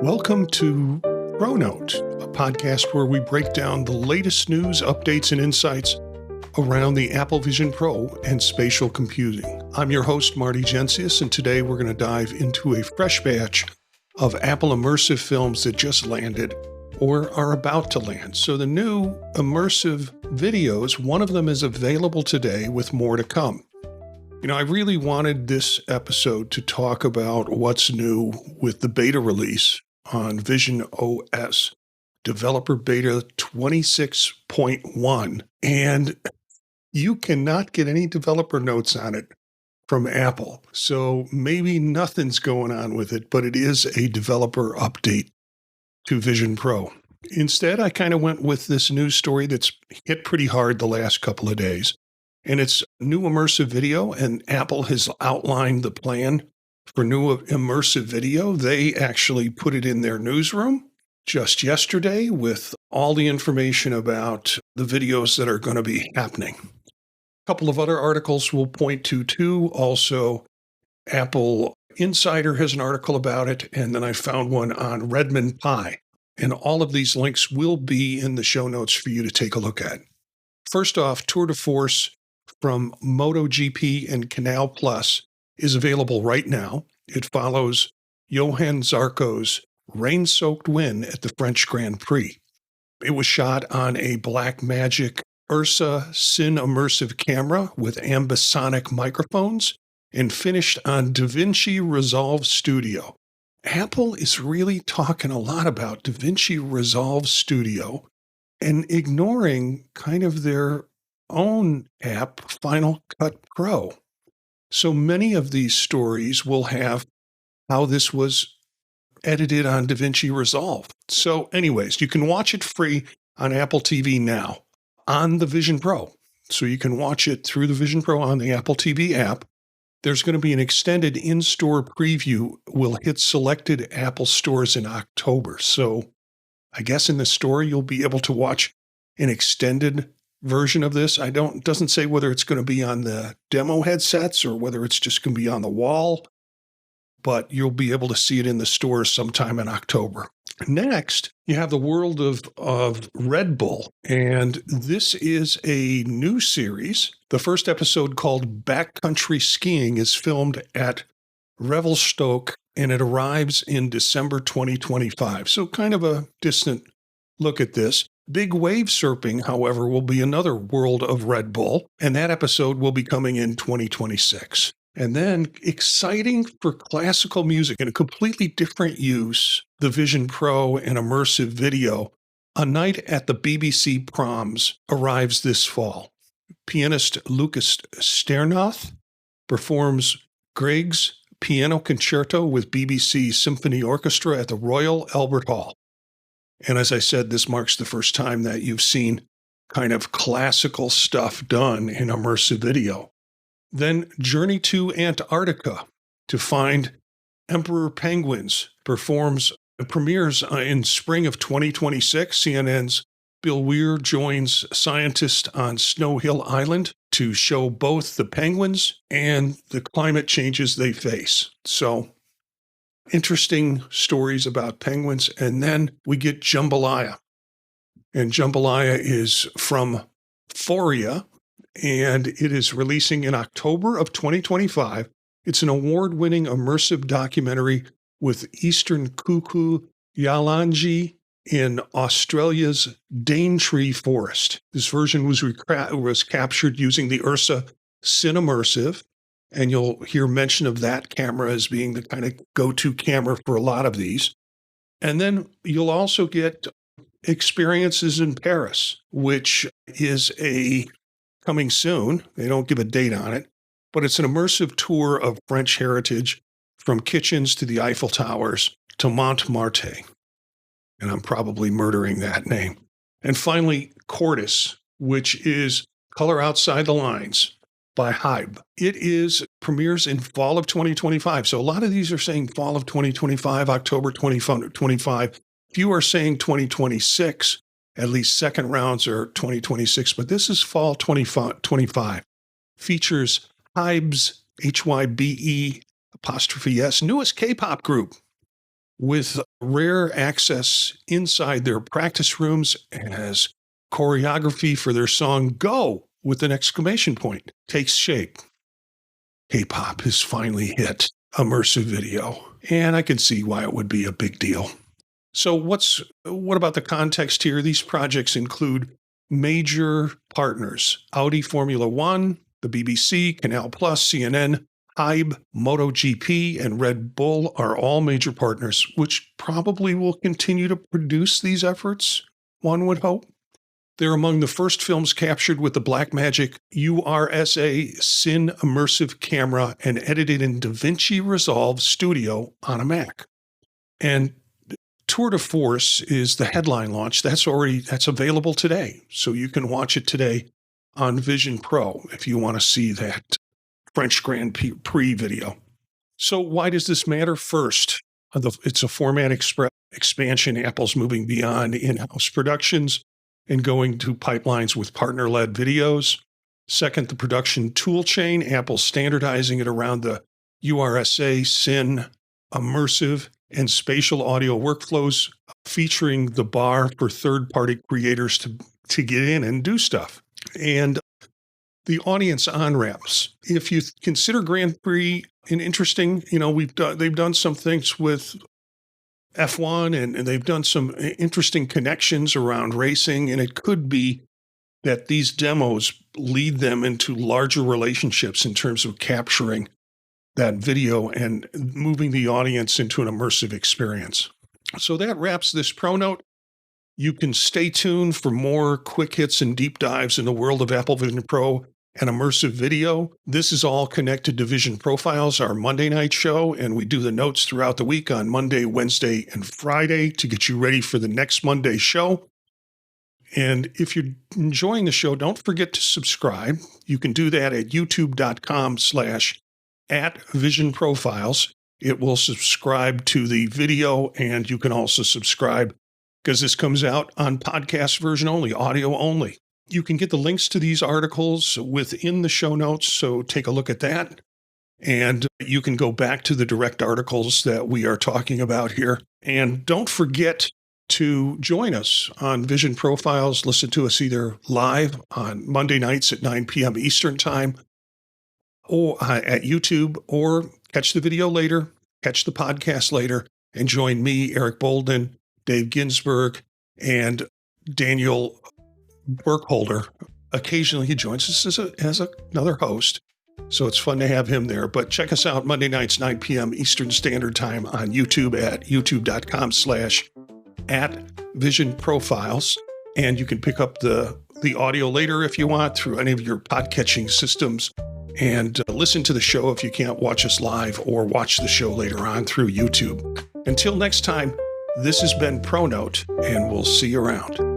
Welcome to ProNote, a podcast where we break down the latest news, updates, and insights around the Apple Vision Pro and spatial computing. I'm your host, Marty, and today we're going to dive into a fresh batch of Apple Immersive films that just landed or are about to land. So the new immersive videos, one of them is available today with more to come. I really wanted this episode to talk about what's new with the beta release on Vision OS, Developer Beta 26.1, and you cannot get any developer notes on it from Apple. So maybe nothing's going on with it, but it is a developer update to Vision Pro. Instead, I kind of went with this news story that's hit pretty hard the last couple of days. And it's new immersive video, and Apple has outlined the plan for new immersive video. They actually put it in their newsroom just yesterday with all the information about the videos that are going to be happening. A couple of other articles we'll point to too. Also, Apple Insider has an article about it, and then I found one on Redmond Pi. And all of these links will be in the show notes for you to take a look at. First off, Tour de Force from MotoGP and CANAL Plus is available right now. It follows Johann Zarco's rain-soaked win at the French Grand Prix. It was shot on a Blackmagic URSA Cine Immersive camera with ambisonic microphones and finished on DaVinci Resolve Studio. Apple is really talking a lot about DaVinci Resolve Studio and ignoring kind of their own app, Final Cut Pro. So many of these stories will have how this was edited on DaVinci Resolve. So anyways, you can watch it free on Apple TV now on the Vision Pro. So you can watch it through the Vision Pro on the Apple TV app. There's going to be an extended in-store preview will hit selected Apple stores in October. So I guess in the store, you'll be able to watch an extended version of this. It doesn't say whether it's going to be on the demo headsets or whether it's just going to be on the wall, but you'll be able to see it in the stores sometime in October. Next, you have the world of Red Bull, and this is a new series. The first episode, called Backcountry Skiing, is filmed at Revelstoke, and it arrives in December 2025. So kind of a distant look at this. Big wave surfing, however, will be another world of Red Bull, and that episode will be coming in 2026. And then, exciting for classical music in a completely different use, the Vision Pro and immersive video, A Night at the BBC Proms arrives this fall. Pianist Lukas Sternath performs Grieg's piano concerto with BBC Symphony Orchestra at the Royal Albert Hall. And as I said, this marks the first time that you've seen kind of classical stuff done in immersive video. Then Journey to Antarctica to find emperor penguins premieres in spring of 2026. CNN's Bill Weir joins scientists on Snow Hill Island to show both the penguins and the climate changes they face. So interesting stories about penguins. And then we get Jambalaya. And Jambalaya is from Foria, and it is releasing in October of 2025. It's an award-winning immersive documentary with Eastern Cuckoo Yalanji in Australia's Daintree Forest. This version was captured using the URSA Cine Immersive, and you'll hear mention of that camera as being the kind of go-to camera for a lot of these. And then you'll also get Experiences in Paris, which is coming soon. They don't give a date on it, but it's an immersive tour of French heritage from kitchens to the Eiffel Towers to Montmartre. And I'm probably murdering that name. And finally, Cordis, which is Color Outside the Lines by Hybe. It premieres in fall of 2025. So a lot of these are saying fall of 2025, October 2025. Few are saying 2026. At least second rounds are 2026, but this is fall 2025. Features Hybe's, Hybe', newest K-pop group. with rare access inside their practice rooms as choreography for their song Go with an exclamation point takes shape. K-pop has finally hit immersive video, and I can see why it would be a big deal. So what about the context here? These projects include major partners: Audi Formula One, the BBC, Canal Plus, CNN, Hybe, MotoGP, and Red Bull are all major partners, which probably will continue to produce these efforts, one would hope. They're among the first films captured with the Blackmagic URSA Cine Immersive camera and edited in DaVinci Resolve Studio on a Mac. And Tour de Force is the headline launch. That's available today. So you can watch it today on Vision Pro if you want to see that French Grand Prix video. So why does this matter? First, it's a format expansion. Apple's moving beyond in-house productions and going to pipelines with partner-led videos. Second, the production tool chain. Apple's standardizing it around the URSA Cine Immersive and spatial audio workflows, featuring the bar for third-party creators to get in and do stuff. And the audience on-ramps. If you consider Grand Prix an interesting, they've done some things with F1 and they've done some interesting connections around racing, and it could be that these demos lead them into larger relationships in terms of capturing that video and moving the audience into an immersive experience. So that wraps this ProNote. You can stay tuned for more quick hits and deep dives in the world of Apple Vision Pro and immersive video. This is all connected to Vision Profiles, our Monday night show, and we do the notes throughout the week on Monday, Wednesday, and Friday to get you ready for the next Monday show. And if you're enjoying the show, don't forget to subscribe. You can do that at youtube.com/@visionprofiles. It will subscribe to the video, and you can also subscribe because this comes out on podcast version only, audio only. You can get the links to these articles within the show notes, so take a look at that. And you can go back to the direct articles that we are talking about here. And don't forget to join us on Vision Profiles. Listen to us either live on Monday nights at 9 p.m. Eastern Time or at YouTube, or catch the video later, catch the podcast later, and join me, Eric Bolden, Dave Ginsburg, and Daniel Burkholder. Occasionally he joins us as another host, so it's fun to have him there. But check us out Monday nights, 9 p.m. Eastern Standard Time on YouTube at youtube.com/@visionprofiles. And you can pick up the audio later if you want through any of your podcatching systems, and listen to the show if you can't watch us live, or watch the show later on through YouTube. Until next time, this has been ProNote, and we'll see you around.